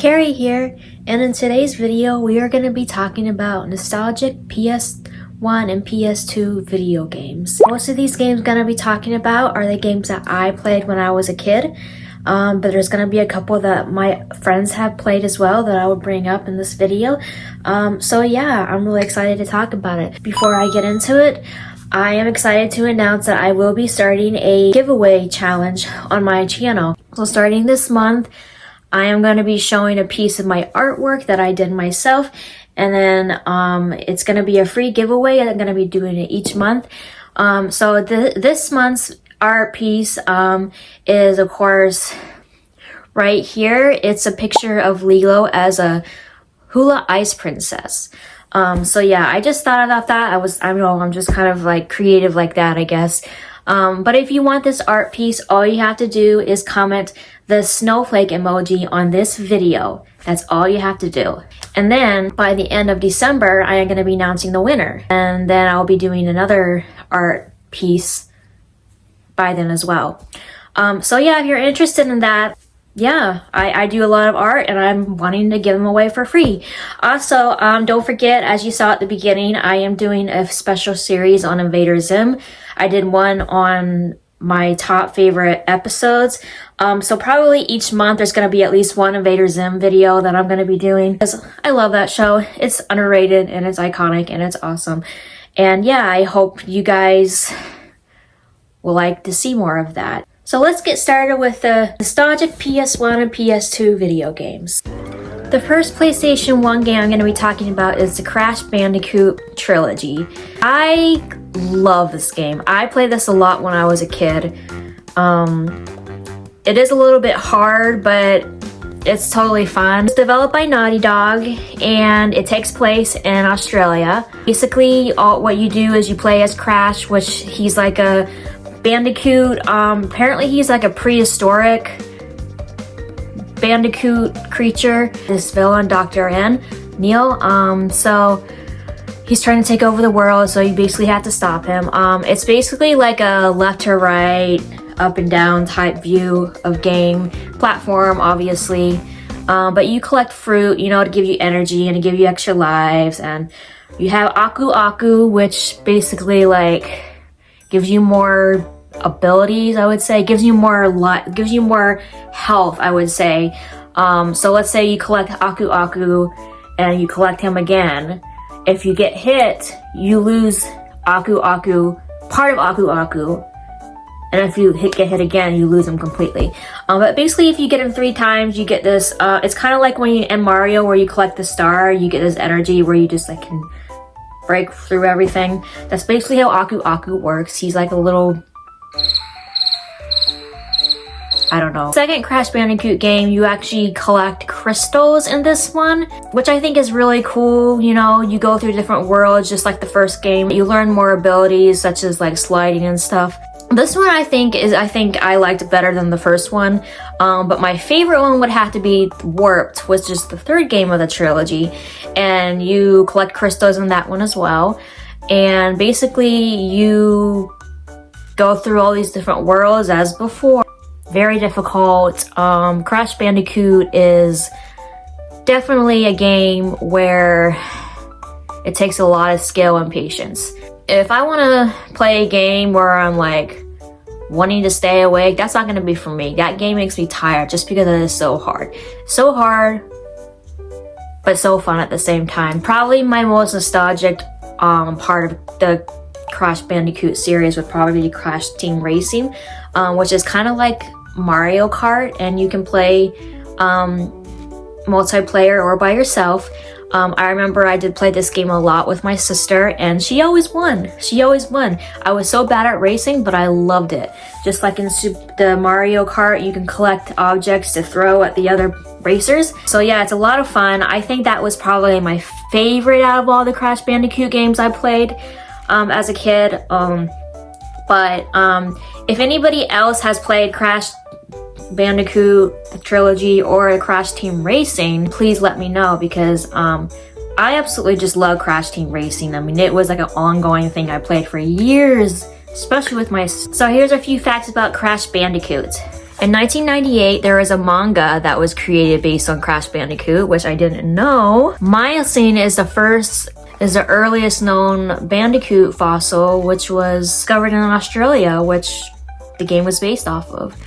Carrie here, and in today's video we are going to be talking about nostalgic PS1 and PS2 video games. Most of these games I'm going to be talking about are the games that I played when I was a kid, but there's going to be a couple that my friends have played as well that I will bring up in this video. So yeah, I'm really excited to talk about it. Before I get into it, I am excited to announce that I will be starting a giveaway challenge on my channel. So starting this month, I am going to be showing a piece of my artwork that I did myself, and then it's going to be a free giveaway, and I'm going to be doing it each month. So this month's art piece is, of course, right here. It's a picture of Lilo as a hula ice princess. So yeah, I just thought about that. I don't know, I'm just kind of like creative like that, I guess. But if you want this art piece, all you have to do is comment the snowflake emoji on this video. That's all you have to do. And then by the end of December, I am going to be announcing the winner. And then I'll be doing another art piece by then as well. So yeah, if you're interested in that, yeah, I do a lot of art and I'm wanting to give them away for free. Also, don't forget, as you saw at the beginning, I am doing a special series on Invader Zim. I did one on my top favorite episodes. So probably each month there's going to be at least one Invader Zim video that I'm going to be doing, because I love that show. It's underrated and it's iconic and it's awesome. And yeah, I hope you guys will like to see more of that. So let's get started with the nostalgic PS1 and PS2 video games. The first PlayStation 1 game I'm going to be talking about is the Crash Bandicoot trilogy. I love this game. I played this a lot when I was a kid. It is a little bit hard, but it's totally fun. It's developed by Naughty Dog, and it takes place in Australia. Basically, what you do is you play as Crash, which he's like a Bandicoot. Apparently he's like a prehistoric Bandicoot creature. This villain, Dr. Neil. So he's trying to take over the world, so you basically have to stop him. It's basically like a left to right, up and down type view of game. Platform, obviously. But you collect fruit, you know, to give you energy and to give you extra lives. And you have Aku Aku, which basically like gives you more abilities, I would say. Gives you more gives you more health, I would say. So let's say you collect Aku Aku and you collect him again. If you get hit, you lose Aku Aku, part of Aku Aku. And if you get hit again, you lose him completely. But basically, if you get him 3 times, you get this. It's kind of like when you in Mario, where you collect the star, you get this energy where you just like can break through everything. That's basically how Aku Aku works. He's like a little, I don't know. Second Crash Bandicoot game, you actually collect crystals in this one, which I think is really cool. You know, you go through different worlds just like the first game. You learn more abilities such as like sliding and stuff. This one I think I liked better than the first one, but my favorite one would have to be Warped, which is the third game of the trilogy, and you collect crystals in that one as well. And basically you go through all these different worlds as before. Very difficult. Crash Bandicoot is definitely a game where it takes a lot of skill and patience. If I want to play a game where I'm like wanting to stay awake, that's not going to be for me. That game makes me tired just because it is so hard. So hard, but so fun at the same time. Probably my most nostalgic part of the Crash Bandicoot series would probably be Crash Team Racing, which is kind of like Mario Kart, and you can play multiplayer or by yourself. I remember I did play this game a lot with my sister, and she always won. She always won. I was so bad at racing, but I loved it. Just like in the Mario Kart, you can collect objects to throw at the other racers. So yeah, it's a lot of fun. I think that was probably my favorite out of all the Crash Bandicoot games I played as a kid. But if anybody else has played Crash Bandicoot, the trilogy, or Crash Team Racing, please let me know, because I absolutely just love Crash Team Racing. I mean, it was like an ongoing thing I played for years, especially with my... So here's a few facts about Crash Bandicoot. In 1998, there was a manga that was created based on Crash Bandicoot, which I didn't know. Miocene is the earliest known Bandicoot fossil, which was discovered in Australia, which the game was based off of.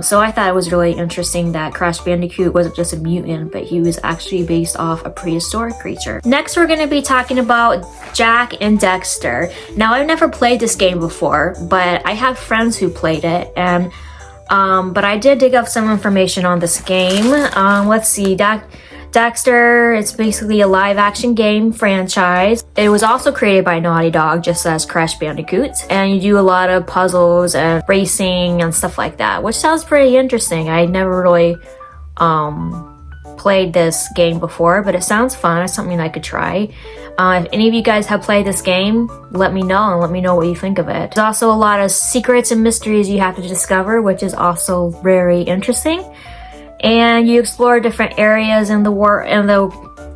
So I thought it was really interesting that Crash Bandicoot wasn't just a mutant, but he was actually based off a prehistoric creature. Next, we're going to be talking about Jak and Daxter. Now, I've never played this game before, but I have friends who played it, and but I did dig up some information on this game. Let's see, Daxter, it's basically a live-action game franchise. It was also created by Naughty Dog, just as Crash Bandicoot, and you do a lot of puzzles and racing and stuff like that, which sounds pretty interesting. I never really played this game before, but it sounds fun. It's something I could try. If any of you guys have played this game, let me know and let me know what you think of it. There's also a lot of secrets and mysteries you have to discover, which is also very interesting. And you explore different areas in the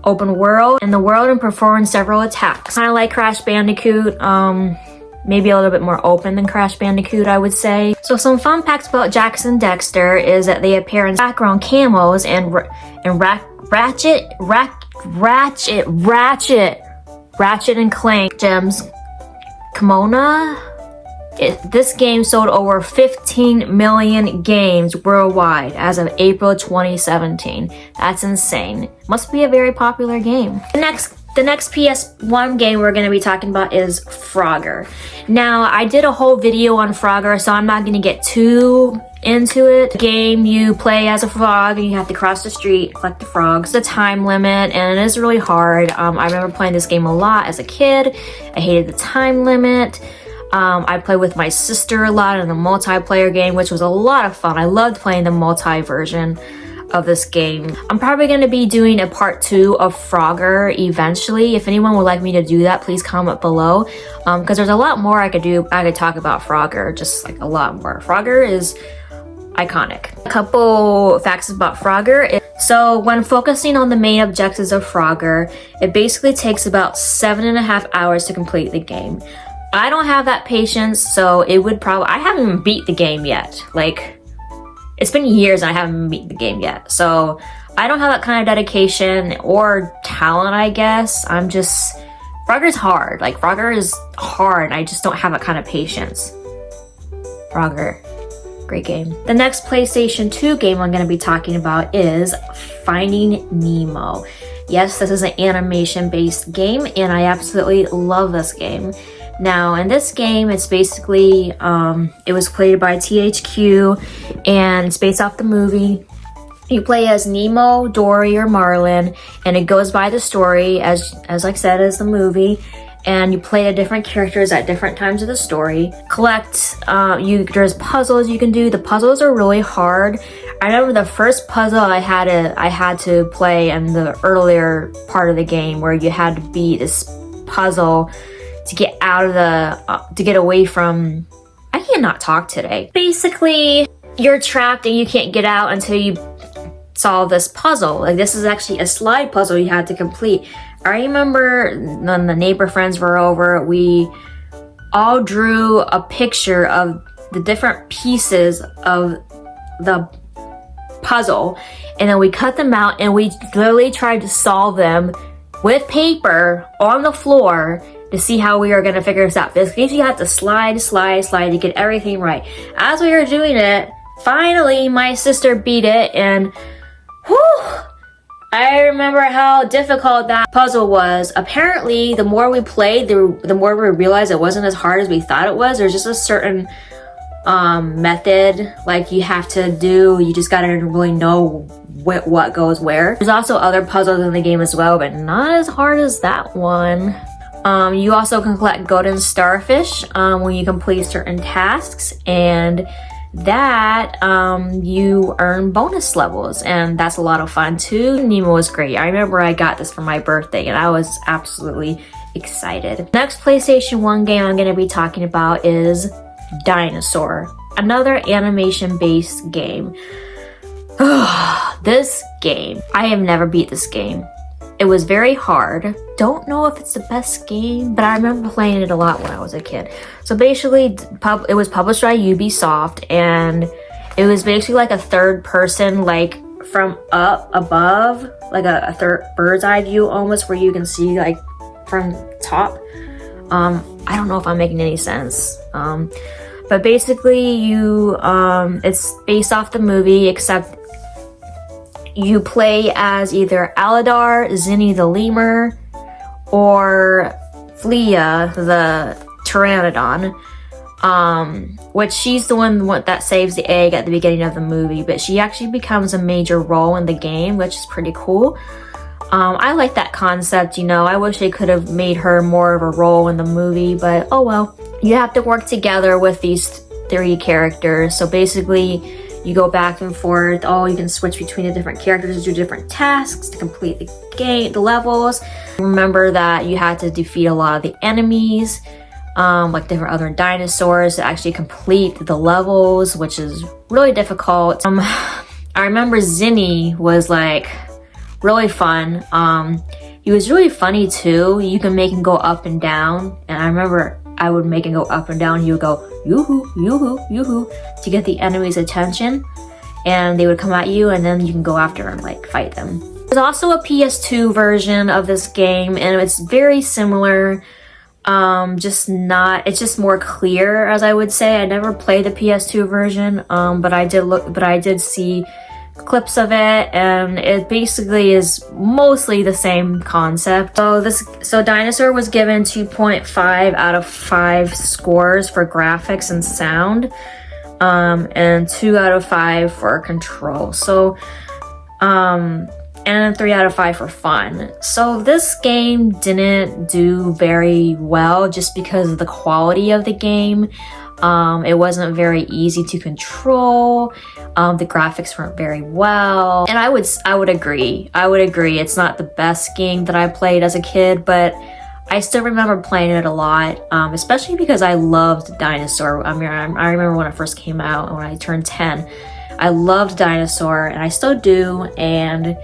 open world and perform several attacks. Kind of like Crash Bandicoot, maybe a little bit more open than Crash Bandicoot, I would say. So some fun facts about Jak and Daxter is that they appear in background camos and Ratchet and Clank gems. Kimona. This game sold over 15 million games worldwide as of April 2017. That's insane. Must be a very popular game. The next PS1 game we're going to be talking about is Frogger. Now, I did a whole video on Frogger, so I'm not going to get too into it. The game, you play as a frog and you have to cross the street, collect the frogs. It's a time limit and it is really hard. I remember playing this game a lot as a kid. I hated the time limit. I played with my sister a lot in the multiplayer game, which was a lot of fun. I loved playing the multi version of this game. I'm probably going to be doing a part 2 of Frogger eventually. If anyone would like me to do that, please comment below, because there's a lot more I could do. I could talk about Frogger, just like a lot more. Frogger is iconic. A couple facts about Frogger. So when focusing on the main objectives of Frogger, it basically takes about 7.5 hours to complete the game. I don't have that patience, so it would probably, I haven't even beat the game yet. Like, it's been years and I haven't beat the game yet. So I don't have that kind of dedication or talent, I guess. Frogger's hard. Like, Frogger is hard and I just don't have that kind of patience. Frogger, great game. The next PlayStation 2 game I'm going to be talking about is Finding Nemo. Yes, this is an animation-based game and I absolutely love this game. Now, in this game, it's basically, it was played by THQ, and it's based off the movie. You play as Nemo, Dory, or Marlin, and it goes by the story, as I said, as the movie, and you play the different characters at different times of the story. There's puzzles you can do. The puzzles are really hard. I remember the first puzzle I had to play in the earlier part of the game, where you had to beat this puzzle to get out of to get away from, I cannot talk today. Basically, you're trapped and you can't get out until you solve this puzzle. Like, this is actually a slide puzzle you had to complete. I remember when the neighbor friends were over, we all drew a picture of the different pieces of the puzzle, and then we cut them out and we literally tried to solve them with paper on the floor to see how we are going to figure this out. Basically, you have to slide to get everything right. As we were doing it, finally my sister beat it, and whew, I remember how difficult that puzzle was. Apparently, the more we played, the more we realized it wasn't as hard as we thought it was. There's just a certain method like you have to do. You just gotta really know what goes where. There's also other puzzles in the game as well, but not as hard as that one. You also can collect golden starfish when you complete certain tasks, and that you earn bonus levels, and that's a lot of fun too. Nemo was great. I remember I got this for my birthday and I was absolutely excited. Next PlayStation 1 game I'm going to be talking about is Dinosaur, another animation-based game. This game, I have never beat this game. It was very hard. Don't know if it's the best game, but I remember playing it a lot when I was a kid. So basically, it was published by Ubisoft, and It was basically like a third person, like from up above, like a third bird's eye view almost, where you can see like from top. I don't know if I'm making any sense. But basically it's based off the movie, except you play as either Aladar, Zinni the lemur, or Flea the pteranodon. Which she's the one that saves the egg at the beginning of the movie, but she actually becomes a major role in the game, which is pretty cool. I like that concept, you know. I wish they could have made her more of a role in the movie, but oh well. You have to work together with these 3 characters. So basically, you go back and forth. You can switch between the different characters to do different tasks to complete the game, the levels. Remember that you had to defeat a lot of the enemies, like different other dinosaurs, to actually complete the levels, which is really difficult. I remember Zinni was like really fun. He was really funny too. You can make him go up and down, and I remember I would make him go up and down. He would go yoo-hoo, yoo-hoo, yoo-hoo to get the enemy's attention, and they would come at you, and then you can go after them, like fight them. There's also a PS2 version of this game, and it's very similar. It's just more clear, as I would say. I never played the PS2 version, but I did see clips of it, and it basically is mostly the same concept. So Dinosaur was given 2.5 out of 5 scores for graphics and sound, and 2 out of 5 for control. So, and 3 out of 5 for fun. So this game didn't do very well just because of the quality of the game. It wasn't very easy to control. The graphics weren't very well, and I would agree. It's not the best game that I played as a kid, but I still remember playing it a lot, especially because I loved Dinosaur. I mean, I remember when it first came out, when I turned 10. I loved Dinosaur, and I still do, and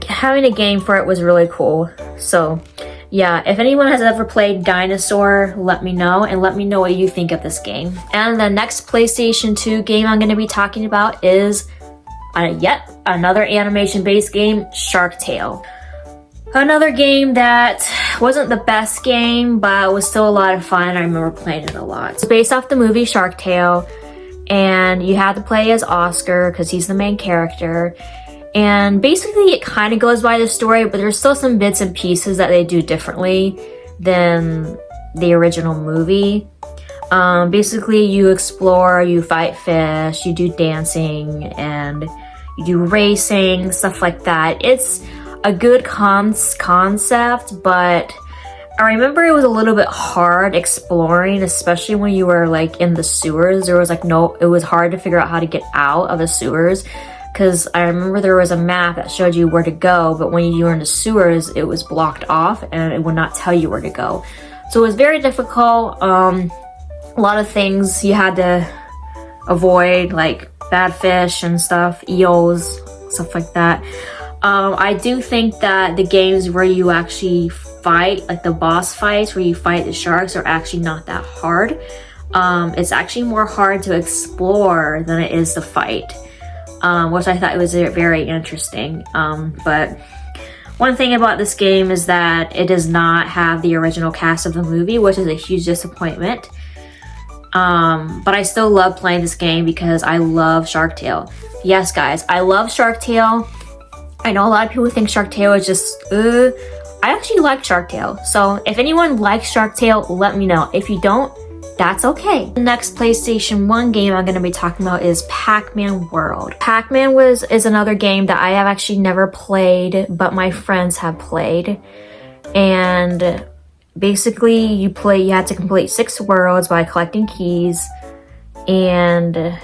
having a game for it was really cool. So yeah, if anyone has ever played Dinosaur, let me know, and let me know what you think of this game. And the next PlayStation 2 game I'm going to be talking about is yet another animation-based game, Shark Tale. Another game that wasn't the best game, but was still a lot of fun. I remember playing it a lot. It's based off the movie Shark Tale, and you had to play as Oscar because he's the main character. And basically it kind of goes by the story, but there's still some bits and pieces that they do differently than the original movie. Basically you explore, you fight fish, you do dancing, and you do racing, stuff like that. It's a good concept, but I remember it was a little bit hard exploring, especially when you were like in the sewers. It was hard to figure out how to get out of the sewers. Because I remember there was a map that showed you where to go, but when you were in the sewers, it was blocked off and it would not tell you where to go. So it was very difficult. A lot of things you had to avoid, like bad fish and stuff, eels, stuff like that. I do think that the games where you actually fight, like the boss fights where you fight the sharks, are actually not that hard. It's actually more hard to explore than it is to fight. Which I thought was very interesting. But one thing about this game is that it does not have the original cast of the movie, which is a huge disappointment. But I still love playing this game because I love Shark Tale. Yes, guys, I love Shark Tale. I know a lot of people think Shark Tale is just, I actually like Shark Tale. So if anyone likes Shark Tale, let me know. If you don't, that's okay. The next PlayStation 1 game I'm going to be talking about is Pac-Man World. Pac-Man is another game that I have actually never played, but my friends have played. And basically you had to complete 6 worlds by collecting keys, and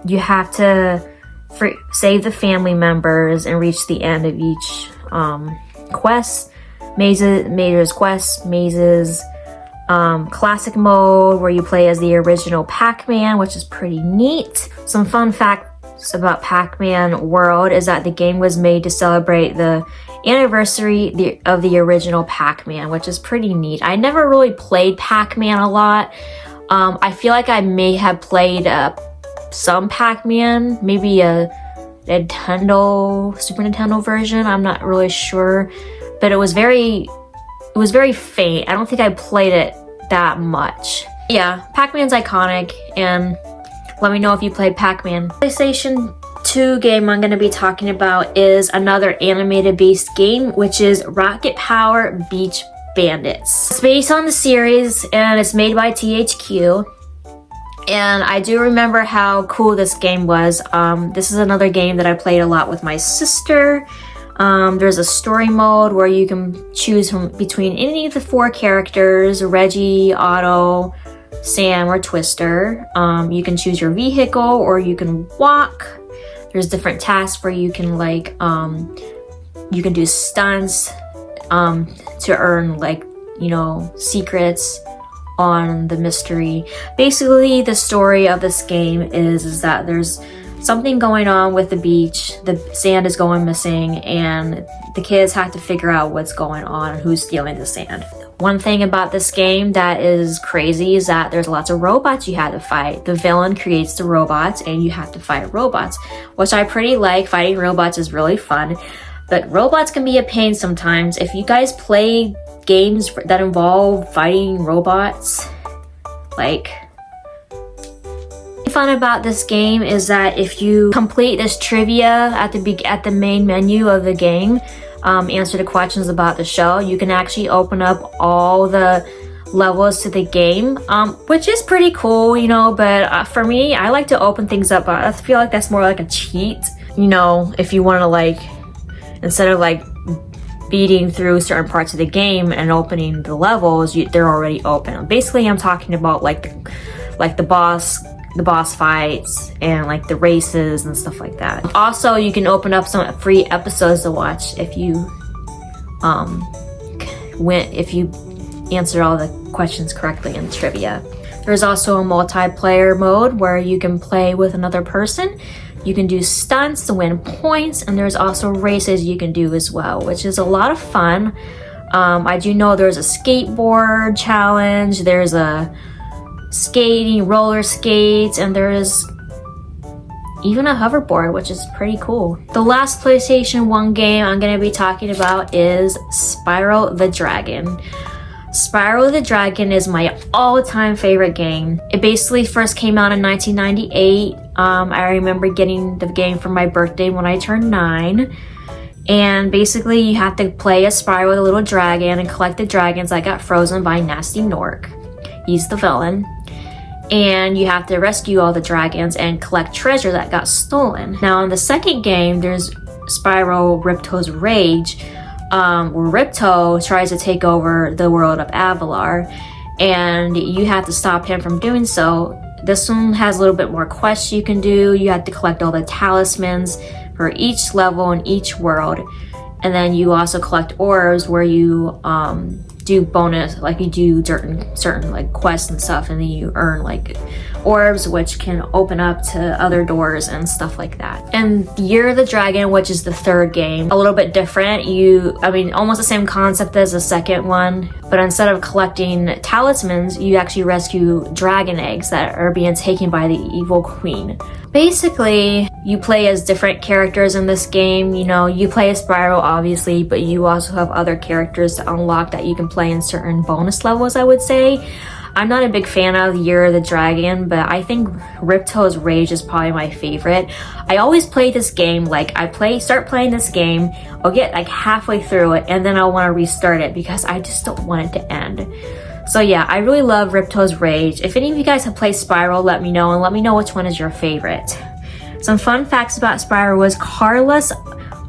you have to save the family members and reach the end of each quest. Mazes, classic mode where you play as the original Pac-Man, which is pretty neat. Some fun facts about Pac-Man World is that the game was made to celebrate the anniversary of the original Pac-Man, which is pretty neat. I never really played Pac-Man a lot. I feel like I may have played some Pac-Man, maybe a Nintendo, Super Nintendo version. I'm not really sure, but it was very faint. I don't think I played it that much. Yeah, Pac-Man's iconic, and let me know if you played Pac-Man. PlayStation 2 game I'm going to be talking about is another animated based game, which is Rocket Power Beach Bandits. It's based on the series and it's made by THQ. And I do remember how cool this game was. This is another game that I played a lot with my sister. There's a story mode where you can choose between any of the 4 characters, Reggie, Otto, Sam, or Twister. You can choose your vehicle or you can walk. There's different tasks where you can you can do stunts to earn secrets on the mystery. Basically, the story of this game is that there's something going on with the beach. The sand is going missing and the kids have to figure out what's going on and who's stealing the sand. One thing about this game that is crazy is that there's lots of robots you have to fight. The villain creates the robots and you have to fight robots, which I pretty like. Fighting robots is really fun, but robots can be a pain sometimes. If you guys play games that involve fighting robots, fun about this game is that if you complete this trivia at the main menu of the game, answer the questions about the show, you can actually open up all the levels to the game, which is pretty cool, but for me, I like to open things up. I feel like that's more like a cheat, if you want to instead of beating through certain parts of the game and opening the levels, they're already open. Basically, I'm talking about the boss fights and the races and stuff like that. Also, you can open up some free episodes to watch if you answer all the questions correctly in trivia. There's also a multiplayer mode where you can play with another person. You can do stunts to win points, and there's also races you can do as well, which is a lot of fun. I do know there's a skateboard challenge, there's a skating, roller skates, and there is even a hoverboard, which is pretty cool. The last PlayStation 1 game I'm going to be talking about is Spyro the Dragon. Spyro the Dragon is my all-time favorite game. It basically first came out in 1998. I remember getting the game for my birthday when I turned 9. And basically you have to play as Spyro the little dragon and collect the dragons that got frozen by Nasty Nork. He's the villain. And you have to rescue all the dragons and collect treasure that got stolen. Now in the second game, there's Spyro Ripto's Rage, where Ripto tries to take over the world of Avalar, and you have to stop him from doing so. This one has a little bit more quests you can do. You have to collect all the talismans for each level in each world. And then you also collect orbs where you do bonus, you do certain quests and stuff, and then you earn orbs which can open up to other doors and stuff like that. And Year of the Dragon, which is the third game, a little bit different. Almost the same concept as the second one, but instead of collecting talismans, you actually rescue dragon eggs that are being taken by the evil queen. Basically, you play as different characters in this game. You play as Spyro, obviously, but you also have other characters to unlock that you can play in certain bonus levels, I would say. I'm not a big fan of Year of the Dragon, but I think Ripto's Rage is probably my favorite. I always play this game, start playing this game, I'll get halfway through it, and then I'll want to restart it because I just don't want it to end. So yeah, I really love Ripto's Rage. If any of you guys have played Spyro, let me know, and let me know which one is your favorite. Some fun facts about Spyro was Carlos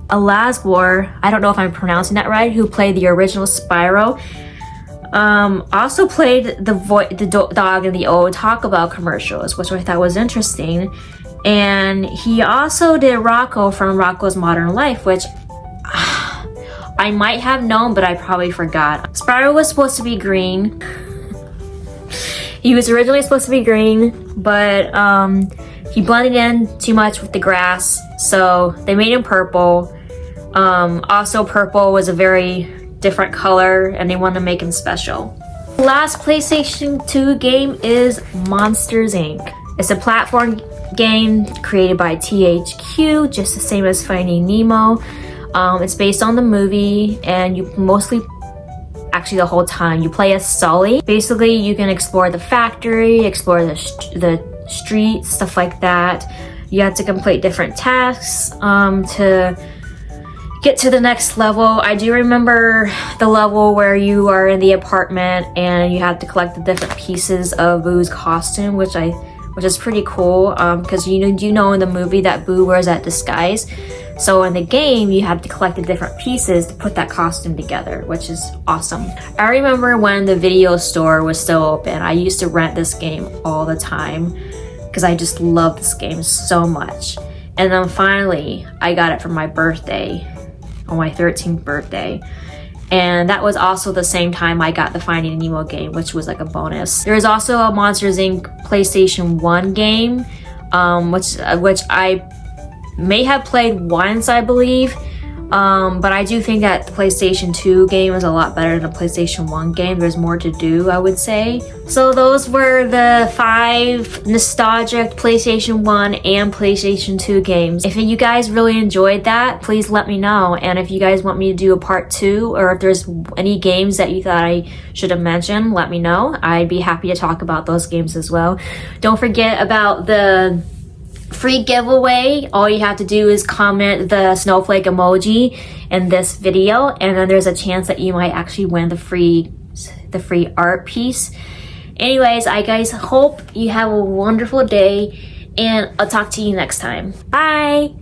Alazgor, I don't know if I'm pronouncing that right, who played the original Spyro, also played the dog in the old Taco Bell commercials, which I thought was interesting. And he also did Rocco from Rocco's Modern Life, which I might have known, but I probably forgot. Spyro was supposed to be green. He was originally supposed to be green, but he blended in too much with the grass, so they made him purple. Also, purple was a very different color, and they wanted to make him special. The last PlayStation 2 game is Monsters Inc. It's a platform game created by THQ, just the same as Finding Nemo. It's based on the movie, and you mostly, actually the whole time, you play as Sully. Basically, you can explore the factory, explore the streets, stuff like that. You have to complete different tasks to get to the next level. I do remember the level where you are in the apartment and you have to collect the different pieces of Boo's costume, which is pretty cool, because you know in the movie that Boo wears that disguise. So in the game, you have to collect the different pieces to put that costume together, which is awesome. I remember when the video store was still open, I used to rent this game all the time because I just love this game so much. And then finally, I got it for my birthday, on my 13th birthday. And that was also the same time I got the Finding Nemo game, which was like a bonus. There is also a Monsters Inc. PlayStation 1 game, which I may have played once, I believe. But I do think that the PlayStation 2 game is a lot better than the PlayStation 1 game. There's more to do, I would say. So those were the 5 nostalgic PlayStation 1 and PlayStation 2 games. If you guys really enjoyed that, please let me know. And if you guys want me to do a part 2, or if there's any games that you thought I should have mentioned, let me know. I'd be happy to talk about those games as well. Don't forget about the free giveaway. All you have to do is comment the snowflake emoji in this video, and then there's a chance that you might actually win the free art piece. Anyways, I guys hope you have a wonderful day, and I'll talk to you next time. Bye.